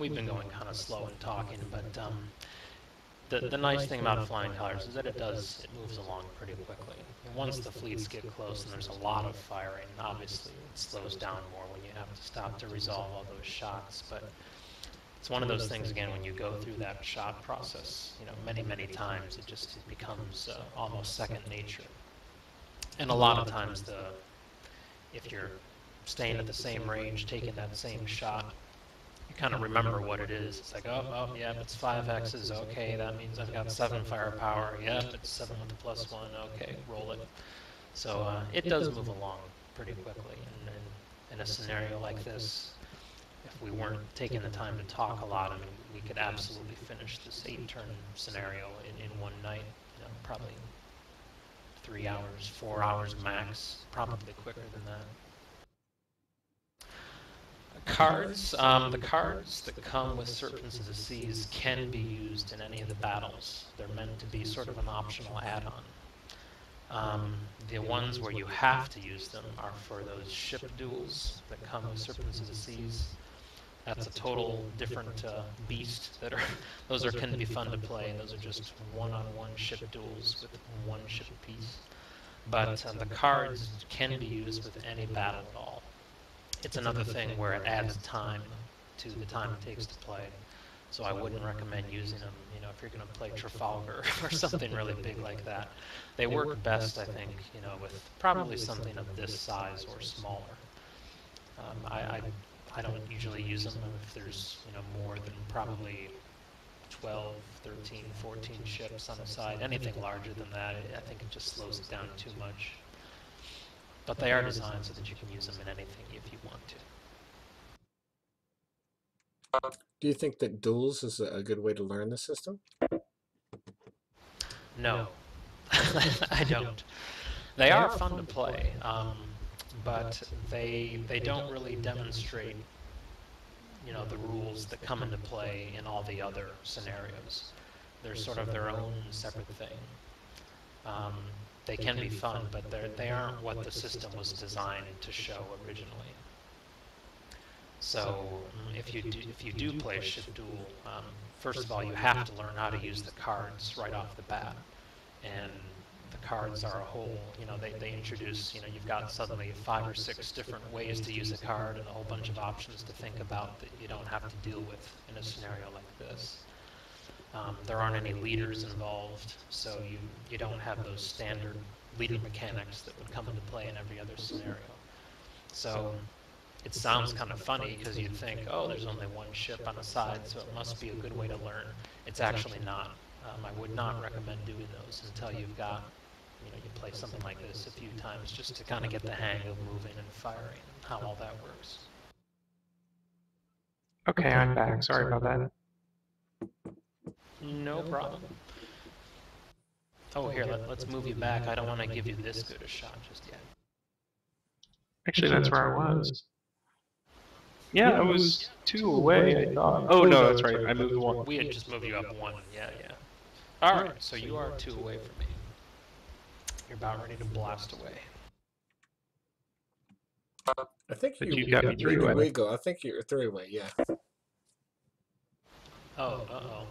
we've been going kind of slow and talking, but the nice thing about flying colors is that it moves along pretty quickly. And once the fleets get close and there's a lot of firing, obviously it slows down more when you have to stop to resolve all those shots. But it's one of those things, again, when you go through that shot process, many times, it becomes almost second nature. And a lot of times, if you're staying at the same range, taking that same shot, you kind of remember what it is. It's like, oh, yeah, it's 5X's, okay, that means I've got 7 firepower, yep, it's 7 with the +1, okay, roll it. So it does move along pretty quickly, and in a scenario like this, if we weren't taking the time to talk a lot, I mean, we could absolutely finish this 8-turn scenario in one night, probably 3 hours, 4 hours max, probably quicker than that. Cards, the cards that come with Serpents of the Seas can be used in any of the battles. They're meant to be sort of an optional add-on. The ones where you have to use them are for those ship duels that come with Serpents of the Seas. That's a total different beast. Those can be fun to play. Those are just one-on-one ship duels with one ship piece. But the cards can be used with any battle at all. It's another thing where it adds time to the time it takes to play. So I wouldn't recommend using them, if you're going to play Trafalgar or something really big like that. They work best, I think, with probably something of this size or smaller. I don't usually use them if there's, more than probably 12, 13, 14 ships on a side. Anything larger than that, I think it just slows it down too much. But they are designed so that you can use them in anything if you want to. Do you think that duels is a good way to learn the system? No, I don't. They are fun to play, but they don't really demonstrate, the rules that come into play in all the other scenarios. They're sort of their own separate thing. They can be fun, but they aren't what the system was designed to show originally. So if you do play a ship duel, first of all, you have to learn how to use the cards right off the bat. And the cards are a whole, they introduce, you've got suddenly 5 or 6 different ways to use a card and a whole bunch of options to think about that you don't have to deal with in a scenario like this. There aren't any leaders involved, so you don't have those standard leader mechanics that would come into play in every other scenario. So it sounds kind of funny because you'd think, oh, there's only one ship on a side, so it must be a good way to learn. It's actually not. I would not recommend doing those until you've got, you play something like this a few times just to kind of get the hang of moving and firing and how all that works. Okay, I'm back. Sorry about that. No problem. Oh, here, let's move you back. I don't want to give you this good a shot just yet. Actually, that's where I was. Yeah, I was 2 away, I thought. Oh, no, that's right. I moved 1. We had just moved you up 1. Yeah. Alright, so you are 2 away from me. You're about ready to blast away. I think you got me 3 away. I think you're 3 away, yeah. Oh,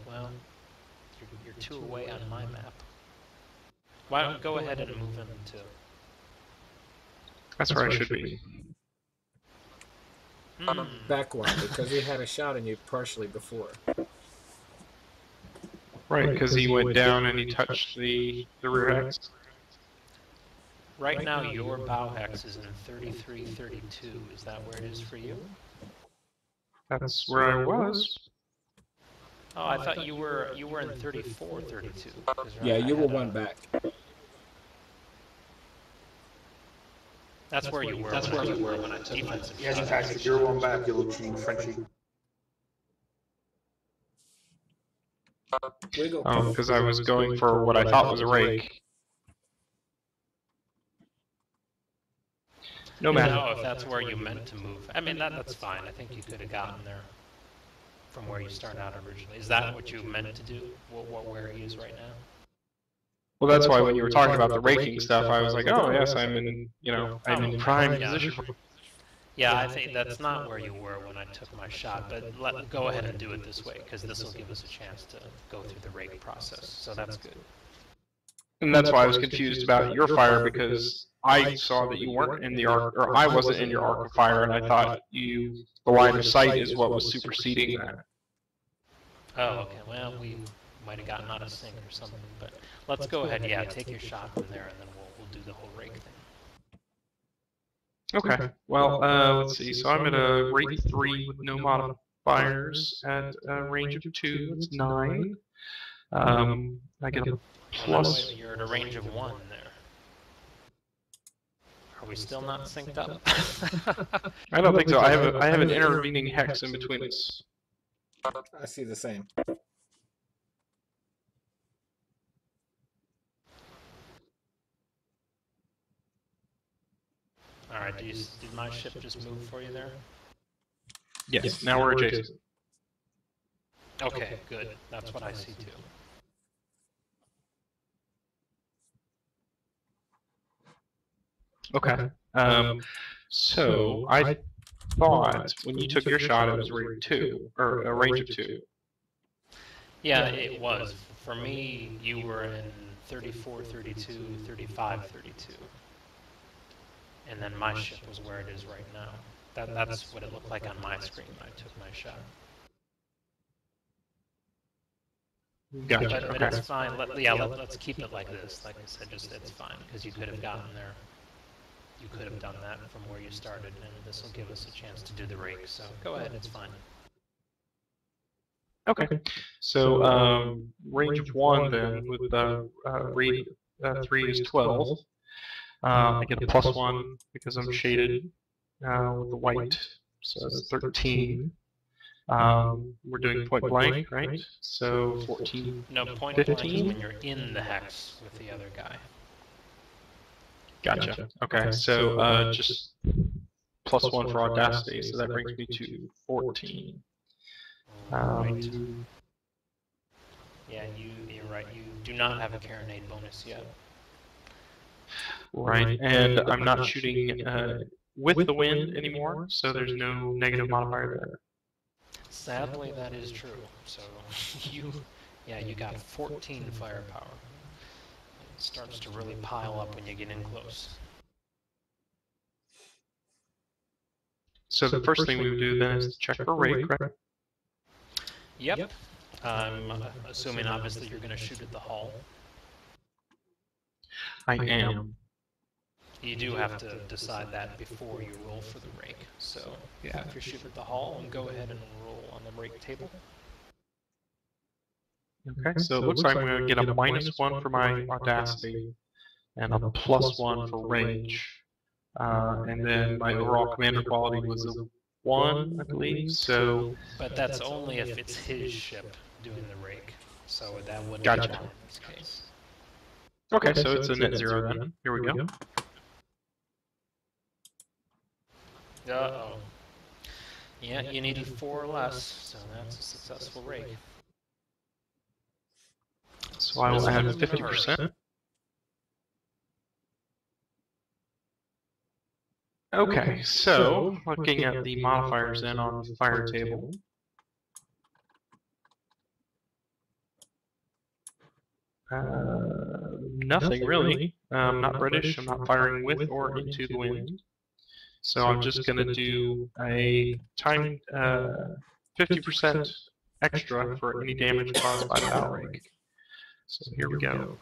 well, you're 2 away on my map. Why don't go ahead and move him to... That's where I should be. Back 1, because he had a shot on you partially before. Right, because he went down and he touched the rear hex. Right now, your bow hex is in 33-32. Is that where it is for you? That's where I was. Oh, I thought you were in 34-32. Yeah, you were 1 back. That's where you were. That's where you were when I took defensive. Yes, in fact, if you're 1 back, you look Frenchie. Oh, because I was going for what I thought was a rake. No matter. No, if that's where you meant to move. I mean, that's fine. I think you could have gotten there from where you started out originally. Is that what you meant to do? Where he is right now? Well, that's why when you were talking about the raking stuff, I was like, oh, yes, I'm in, I'm in prime position. Yeah, I think that's not where you were when I took my shot, but go ahead and do it this way, because this will give us a chance to go through the rake process, so that's good. And that's why I was confused about your fire, because I saw that you weren't in the arc, or I wasn't in your arc of fire, and I thought the line of sight is what was superseding that. Oh, okay, well, we might have gotten out of sync or something, but let's go ahead, yeah, take your shot from there, and then we'll do the whole rake thing. Okay, well, let's see. So I'm at a rate 3 with no modifiers at a range of 2. That's 9. I get a plus. Wait, you're at a range of 1 there. Are we still not synced up? I don't think so. I have an intervening hex in between us. I see the same. Alright, did my ship just move for you there? Yes, now we're adjacent. Okay, good. That's what I see too. Okay. So I thought when you took your shot it was rate 2, or a range of 2. Yeah, it was. For me, you were in 34, 32, 35, 32. And then my ship was where it is right now. That's what it looked like on my screen when I took my shot. Gotcha. But it's fine. Let's keep it like this. Like I said, it's fine, because you could have gotten there. You could have done that from where you started, and this will give us a chance to do the rake, so go ahead, it's fine. Okay. So range of 1 then with rate 3 is 12. I get a plus 1 because I'm shaded with the white, so that's 13. We're doing point blank, right? So 14. No, point 15? blank is when you're in the hex with the other guy. Gotcha. Okay, so just plus 1 for audacity, so that brings me to 14. Right. Yeah, you're right. You do not have a Carronade bonus yet. Right, and I'm not shooting with the wind anymore, so there's no negative modifier there. Sadly, that is true. So you got 14 firepower. It starts to really pile up when you get in close. So the first thing we would do then is check for rate, correct? Yep. I'm assuming obviously you're going to shoot at the hull. I am. You do have to decide that before you roll for the rake. So yeah, if you're shooting at the hull, go ahead and roll on the rake table. Okay, so it looks like I'm going to get a -1 for my audacity and a +1 for range. And then my overall commander quality was a 1, I believe, so... But that's only if it's his ship doing the rake, so that wouldn't Gotcha. be in this case. Okay, so it's a net 0 then. Here we go. Uh-oh. Yeah, you needed 4 or less, so that's a successful rake. So I will add 50%. Okay, so looking at the modifiers then on the fire table. Nothing really. I'm not British, I'm not firing with or into the wind. So I'm just going to do a timed 50% extra for any damage caused by the battle rake. So here we go.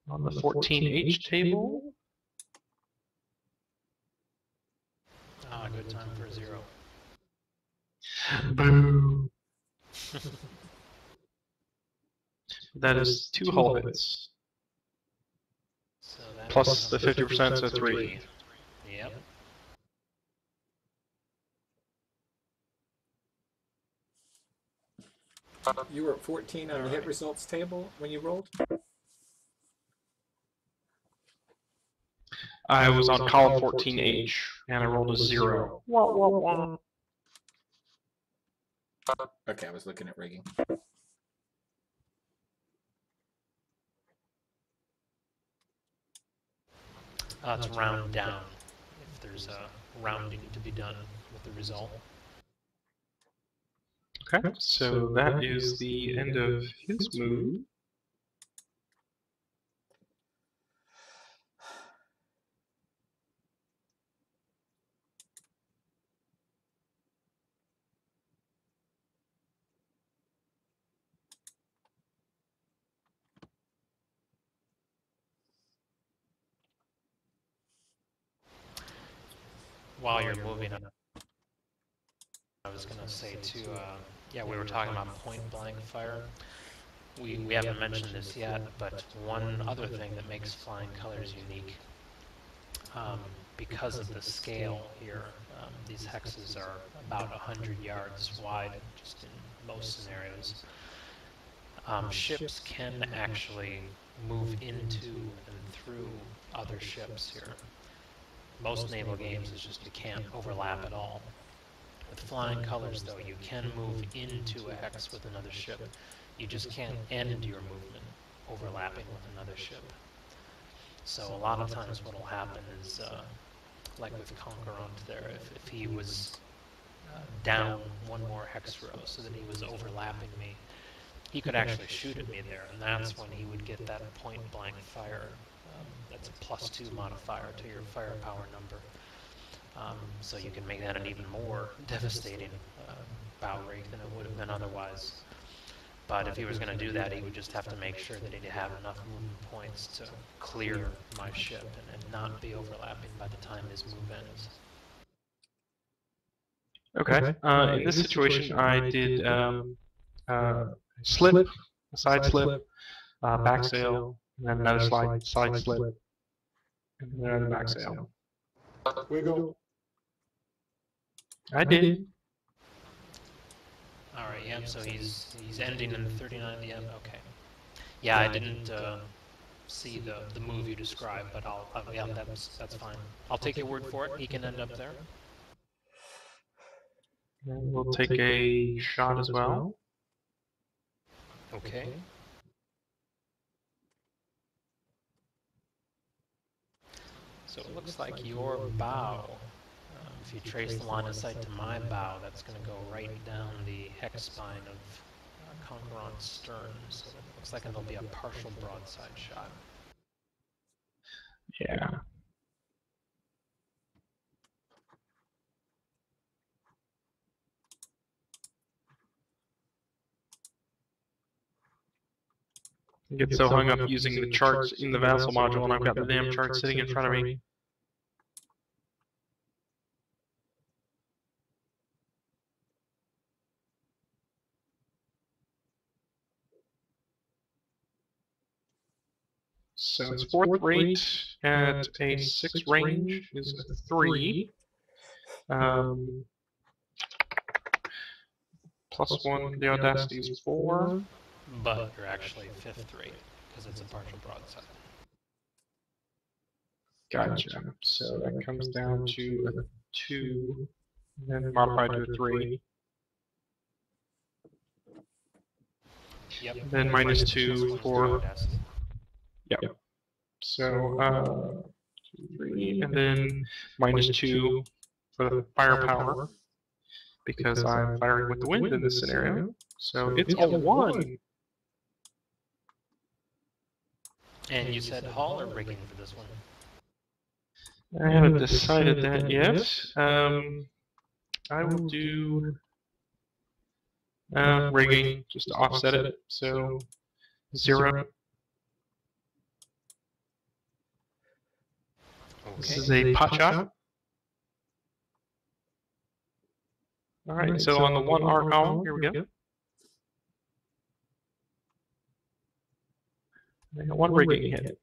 On the 14H table. Ah, good time for a 0. Boo! That is 2 hull hits. So that Plus the makes 50%, so 3. Yep. You were at 14 on the hit results table when you rolled? I was on column 14H, and I rolled a 0. Okay, I was looking at rigging. To round down if there's a rounding to be done with the result. Okay, so that is the end of his move. While you're moving, I was going to say too, yeah, we were talking about point blank fire. We haven't mentioned this yet, but one other thing that makes Flying Colors unique, because of the scale here, these hexes are about 100 yards wide, just in most scenarios. Ships can actually move into and through other ships here. Most naval games is just you can't overlap at all. With Flying Colors, though, you can move into a hex with another ship. You just can't end your movement overlapping with another ship. So a lot of times what will happen is, like with Conquerant there, if he was down one more hex row so that he was overlapping me, he could actually shoot at me there, and that's when he would get that point blank fire. That's a +2 modifier to your firepower number. So you can make that an even more devastating bow rake than it would have been otherwise. But if he was going to do that, he would just have to make sure that he'd have enough movement points to clear my ship and not be overlapping by the time his move ends. Okay. In this situation, I did slip, a side slip, back sail, and then another side slip, and then another back sail. Wiggle. I did. All right, yep. So he's ending in the 39 yep. Okay. Yeah, I didn't see the move you described, but yeah, that's fine. I'll take your word for it. He can end up there. And we'll take a shot as well. Okay. So it looks like your bow, if you trace the line of sight to my bow, that's going to go right down the hex spine of Conquerant's stern. So it looks like it'll be a partial broadside shot. Yeah. I get so hung up using the charts in the Vassal module, and I've got the damn chart sitting in front of me. So its fourth rate at a 6 range is a 3. Plus 1 for the audacity is 4. But you're actually 5th rate, because it's a partial broadside. Gotcha. So that comes down to a 2, and then modified to a 3. Yep. Then -2 for. Audacity. Yep. So 2, 3, and then -2 for the firepower, because I'm firing with the wind in this scenario. So it's a 1. And you said hull or rigging for this one? I haven't decided that yet. I will do rigging just to offset it. So 0. Okay. This is a pot shot. Alright, so on the 1R column, here we go. I got 1 rigging hit.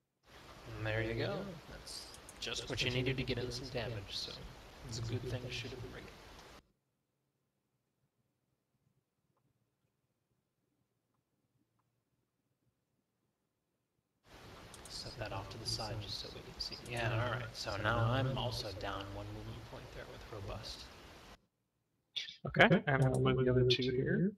And there you go. That's just what you needed to get in some damage, so it's a good thing to shoot at the rigging. Set that off to the side just so we can see. Yeah, alright. So now I'm also down 1 movement point there with Robust. Okay, and I'll move the other 2 here.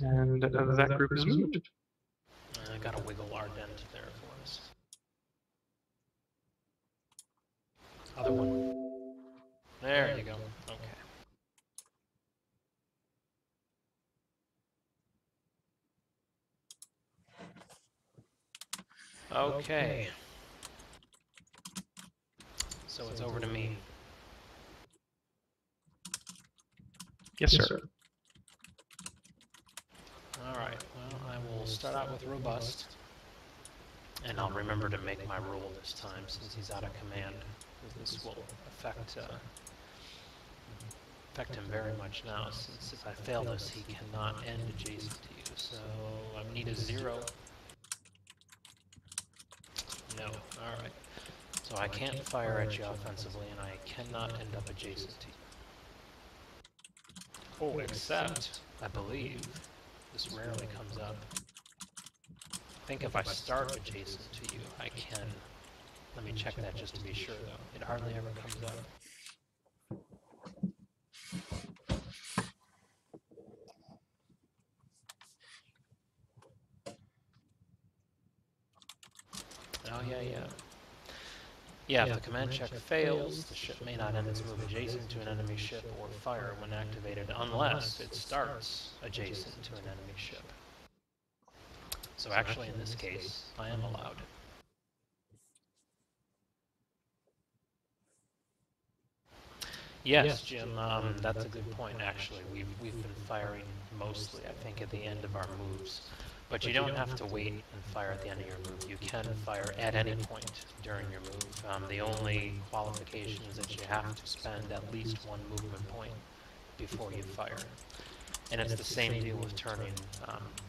And that group is moved. I gotta wiggle our dent there for us. Other one. There you go. Okay. Okay. So it's over to me. Yes, sir. Alright, well, I will start out with robust. And I'll remember to make my rule this time since he's out of command. Because this will affect him very much now, since if I fail this, he cannot end adjacent to you. So I need a 0. No, alright. So I can't fire at you offensively, and I cannot end up adjacent to you. Oh, except, I believe, this rarely comes up. I think if I start adjacent to you, I can. Let me check that just to be sure, though. It hardly ever comes up. Oh, yeah. Yeah, if the command check fails, the ship may not end its move adjacent to an enemy ship or fire when activated, unless it starts adjacent to an enemy ship. So actually, in this case, I am allowed. Yes, Jim, that's a good point, actually. We've been firing mostly, I think, at the end of our moves. But you don't have to wait and fire at the end of your move. You can fire at any point during your move. The only qualification is that you have to spend at least 1 movement point before you fire. And it's the same deal with turning.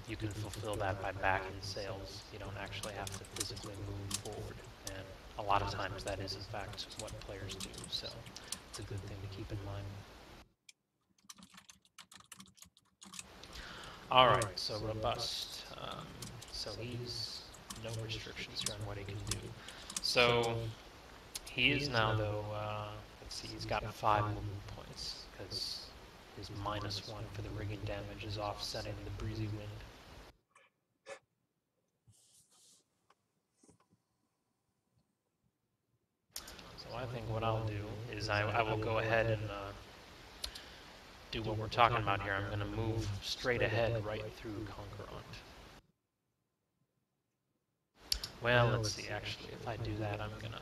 You can fulfill that by backing sails. You don't actually have to physically move forward. And a lot of times that is, in fact, what players do. So it's a good thing to keep in mind. Alright, so robust. So he's no restrictions here on what he can do. So he is now, though, let's see, he's got 5 movement points, because his -1 for the rigging damage is offsetting the breezy wind. So I think what I'll do is I will go ahead and do what we're talking about here. I'm going to move straight ahead right through Conquerant. Well, let's see, actually, if I do that, I'm going to...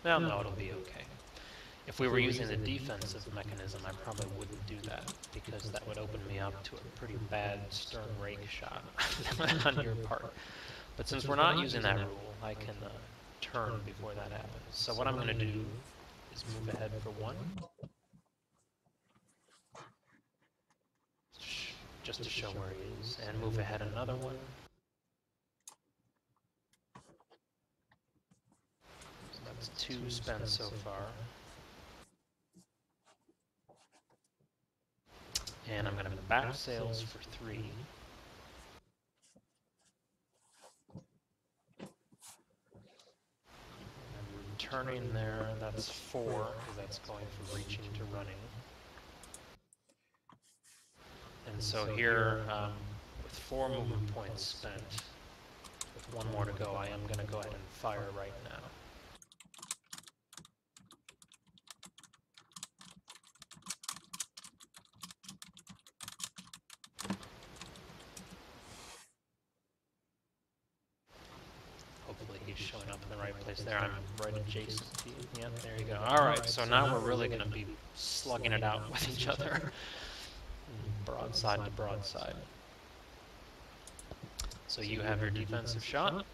Well, no, it'll be okay. If we were using the defensive mechanism, I probably wouldn't do that, because that would open me up to a pretty bad stern rake shot on your part. But since we're not using that rule, I can turn before that happens. So what I'm going to do is move ahead for 1. Just to show where he is, and move ahead another 1. So that's 2 spent so far. And I'm going to back sails for 3. And turning there, that's 4, because that's going from reaching to running. And so here, with 4 movement points spent, with 1 more to go, I am going to go ahead and fire right now. Hopefully he's showing up in the right place there. I'm right adjacent to you. Yep, there you go. Alright, so now we're really going to be slugging it out with each other. Broadside to broadside. So you have your defensive shot?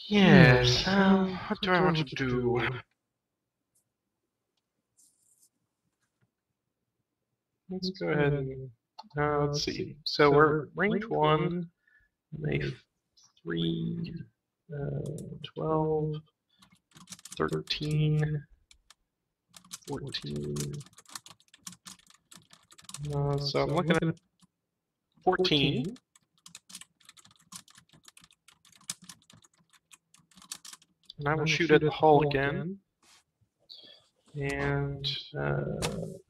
Yes, what do I want to do? Let's go ahead and, let's see. So we're range 1, make 3, 12, 13, 14. So I'm looking at 14. And I will shoot at the hull again. And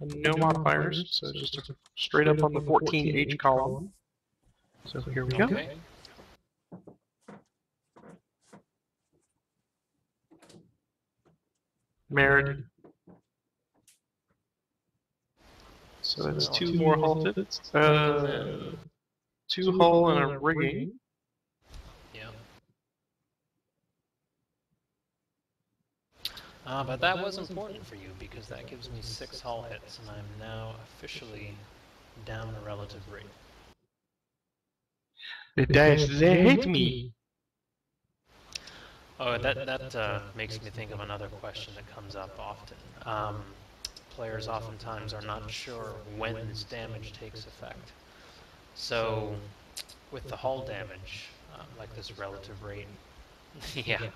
no modifiers, so just a straight up on the 14H column. So here we go. Okay. Merid. So that's two more halted. Two hull and a rigging. Yeah. But that was important for you because that gives me 6 hull hits, and I'm now officially down a relative rate. The dice, they hate me. Oh, that makes me think of another question that comes up often. Players oftentimes are not sure when this damage takes effect. So, with the hull damage, like this relative rate, yeah,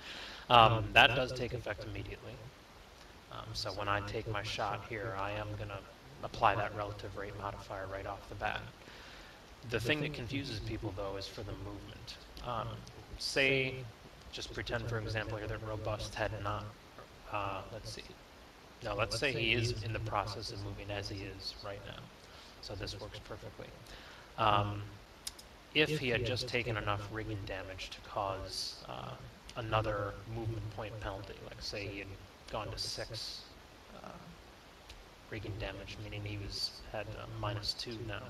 that does take effect immediately. So when I take my shot here, I am going to apply that relative rate modifier right off the bat. The thing that confuses people, though, is for the movement. Say, just pretend, for example, here that Robust had not, let's see. No, let's say he is in the process of moving as he is right now. So this works perfectly. If he had just taken enough rigging damage to cause another movement point penalty, like say he had gone to 6 rigging damage, meaning he had -2 now,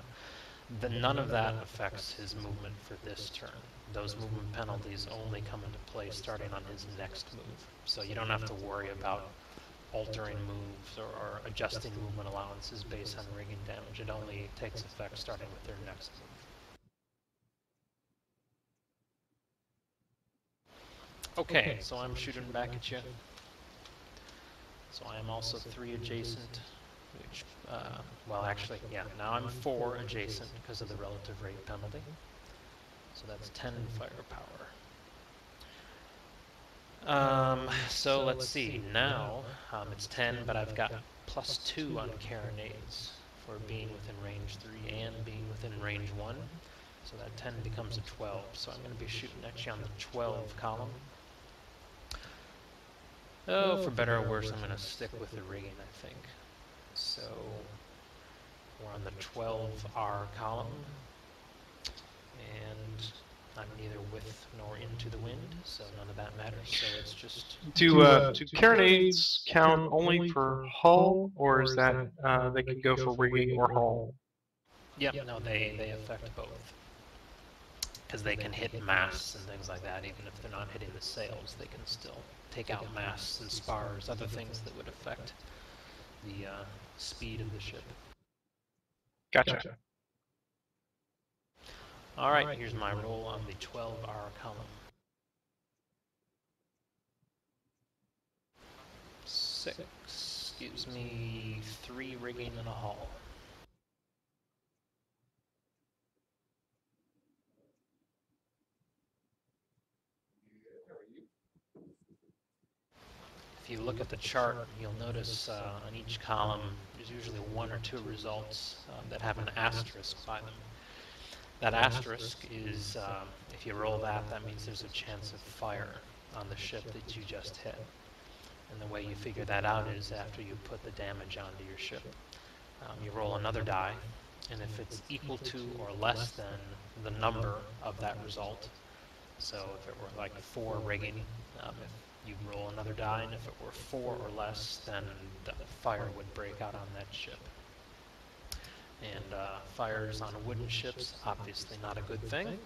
then none of that affects his movement for this turn. Those movement penalties only come into play starting on his next move. So you don't have to worry about altering moves or adjusting movement allowances based on rigging damage. It only takes effect starting with their next move. Okay, so I'm shooting back at you. So I am also 3 adjacent, which, well actually, yeah, now I'm 4 adjacent because of the relative rate penalty. So that's 10 firepower. So let's see, now it's 10, but I've got +2 on carronades for being within range 3 and being within range 1. So that 10 becomes a 12, so I'm going to be shooting at you on the 12 column. Oh, for better or worse, I'm going to stick with the rigging, I think. So we're on the 12R column, and I'm neither with nor into the wind, so none of that matters. So it's just... Do carronades count only for hull, or is that they can go for rigging or hull? Yep, no, they affect both. Because they can hit masts and things like that, even if they're not hitting the sails, they can still take out masts and spars, other things that would affect the speed of the ship. Gotcha. Alright, here's my roll on the 12R column. 6 gives me 3 rigging and a hull. If you look at the chart, you'll notice on each column there's usually 1 or 2 results that have an asterisk by them. That asterisk is, if you roll that, that means there's a chance of fire on the ship that you just hit. And the way you figure that out is after you put the damage onto your ship. You roll another die, and if it's equal to or less than the number of that result, so if it were like 4 rigging, if you roll another die, and if it were 4 or less, then the fire would break out on that ship. And fires on wooden ships, obviously not a good thing,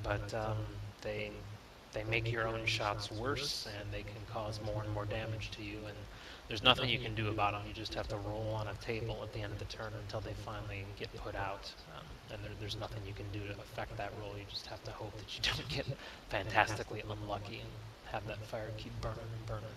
but they make your own shots worse, and they can cause more and more damage to you, and there's nothing you can do about them. You just have to roll on a table at the end of the turn until they finally get put out, and there's nothing you can do to affect that roll. You just have to hope that you don't get fantastically unlucky and have that fire keep burning and burning.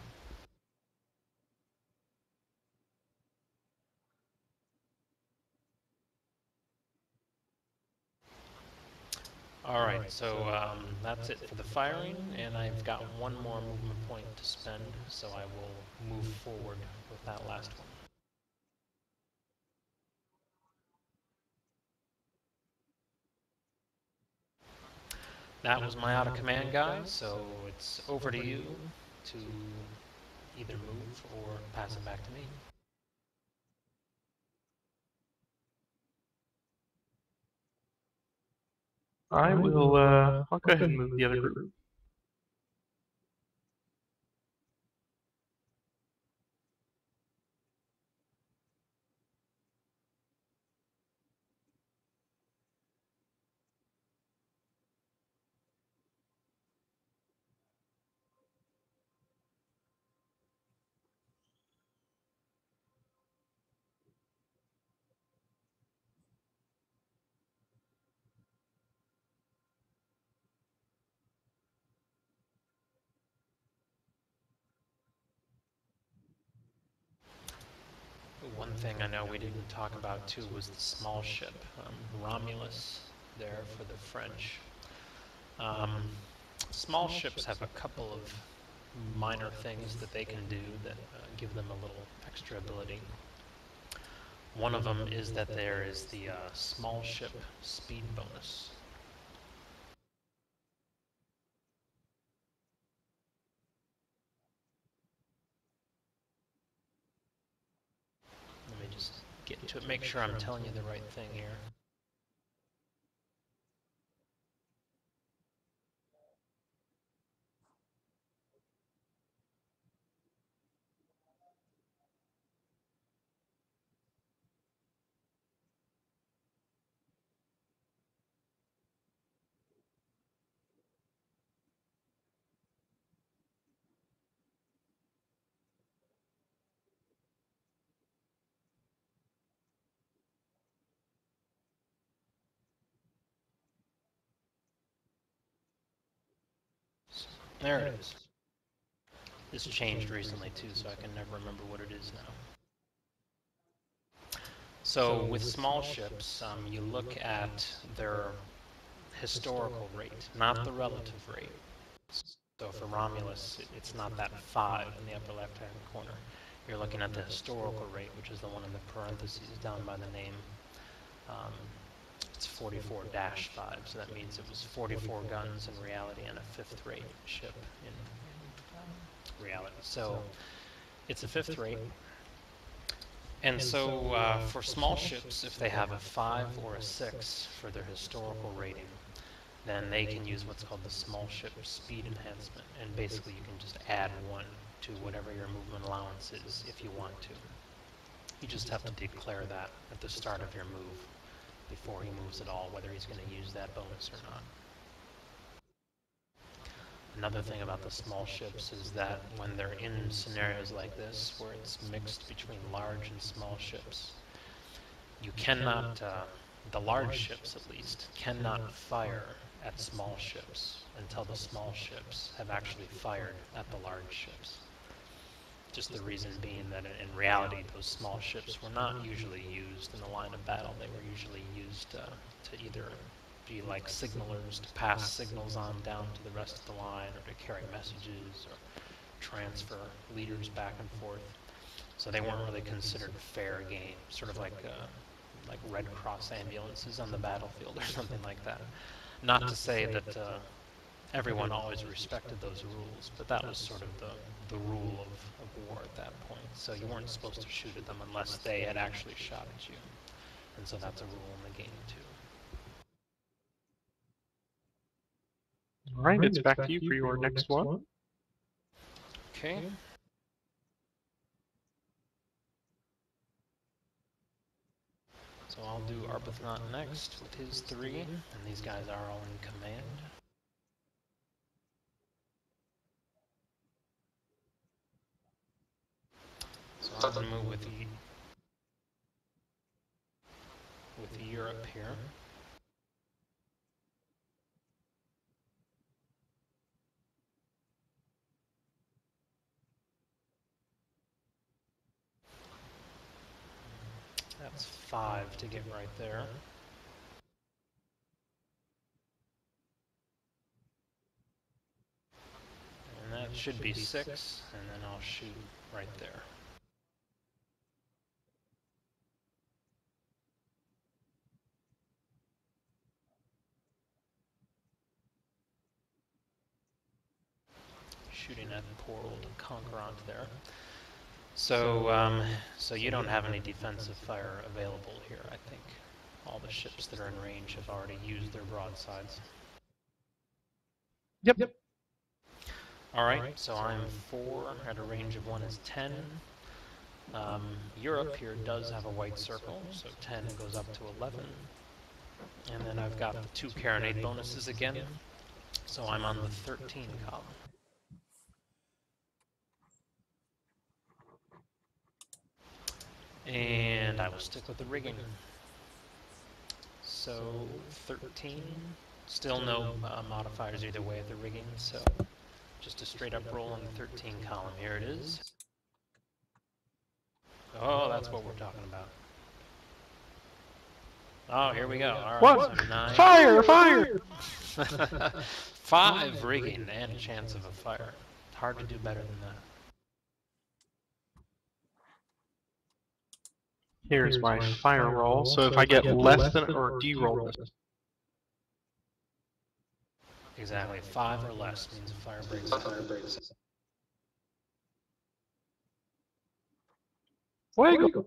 Alright, so that's it for the firing, and I've got 1 more movement point to spend, so I will move forward with that last one. That was my out of command guy, so it's over to you to either move or pass it back to me. I will, I'll go ahead and move the other group. One thing I know we didn't talk about too was the small ship, Romulus, there for the French. Small ships have a couple of minor things that they can do that give them a little extra ability. One of them is that there is the small ship speed bonus. Let me just get to it, make sure I'm telling you the right thing here. There it is. This changed recently too, so I can never remember what it is now. So with small ships, you look at their historical rate, not the relative rate. So for Romulus, it's not that 5 in the upper left-hand corner. You're looking at the historical rate, which is the one in the parentheses down by the name. It's 44-5, so that means it was 44 guns in reality and a 5th rate ship in reality. So it's a 5th rate. And so for small ships, if they have a 5 or a 6 for their historical rating, then they can use what's called the small ship speed enhancement. And basically you can just add 1 to whatever your movement allowance is if you want to. You just have to declare that at the start of your move before he moves at all, whether he's going to use that bonus or not. Another thing about the small ships is that when they're in scenarios like this, where it's mixed between large and small ships, you cannot, the large ships at least, cannot fire at small ships until the small ships have actually fired at the large ships. Just the reason being that in reality, those small ships were not usually used in the line of battle. They were usually used to either be like signalers, to pass signals on down to the rest of the line, or to carry messages, or transfer leaders back and forth. So they weren't really considered fair game, sort of like Red Cross ambulances on the battlefield or something like that. Not to say that everyone always respected those rules, but that was sort of the rule of war at that point. So you weren't supposed to shoot at them unless they had actually shot at you. And so that's a rule in the game too. Alright, it's back to you for your next one. Okay. So I'll do Arbuthnot next with his 3, and these guys are all in command. So I'm going to move with Europe here. That's 5 to get right there. And that should be 6, and then I'll shoot right there. Shooting at poor old Conquerant there. So you don't have any defensive fire available here, I think. All the ships that are in range have already used their broadsides. Yep. Alright, so I'm 4, at a range of 1 is 10. Europe here does have a white circle, so 10 goes up to 11. And then I've got the 2 carronade bonuses again, so I'm on the 13 column. And I will stick with the rigging. So 13, still no modifiers either way of the rigging, so just a straight up roll on the 13 column. Here it is. Oh, that's what we're talking about. Oh, here we go. All right, What? so 9. Fire! Fire! 5 rigging and a chance of a fire. Hard to do better than that. Here's my fire roll. So if I get less than or de-roll this. Exactly, 5 or less means a fire breaks out. Fuego!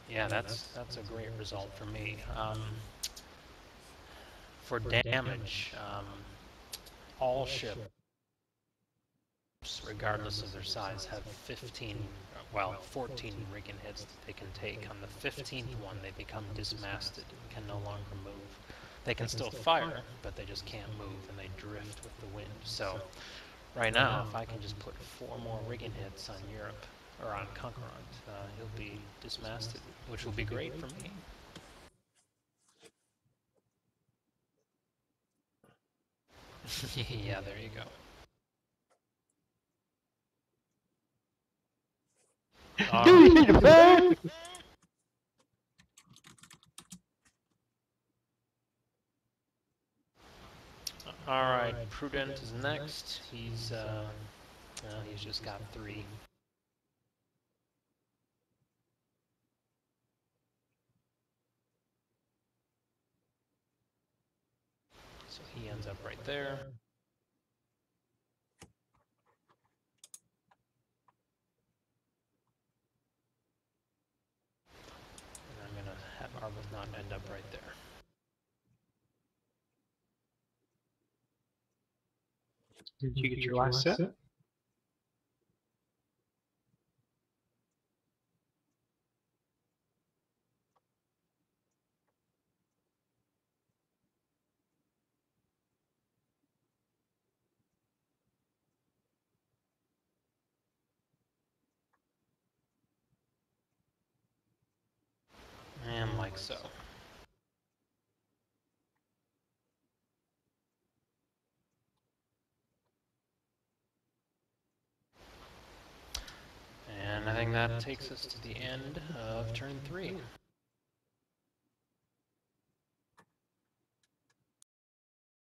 Yeah, that's a great result for me. For damage, all ships, regardless of their size, have 14 rigging hits that they can take. On the 15th one, they become dismasted and can no longer move. They can still fire, but they just can't move, and they drift with the wind. So, right now, if I can just put 4 more rigging hits on Europe, or on Conquerant, he'll be dismasted, which will be great for me. Yeah, there you go. Alright, Prudent is next. He's just got 3. So he ends up right there. And I'm gonna have Arbuthnot end up right there. Did you get your last set? And like so. And I think that takes us to the end of turn 3.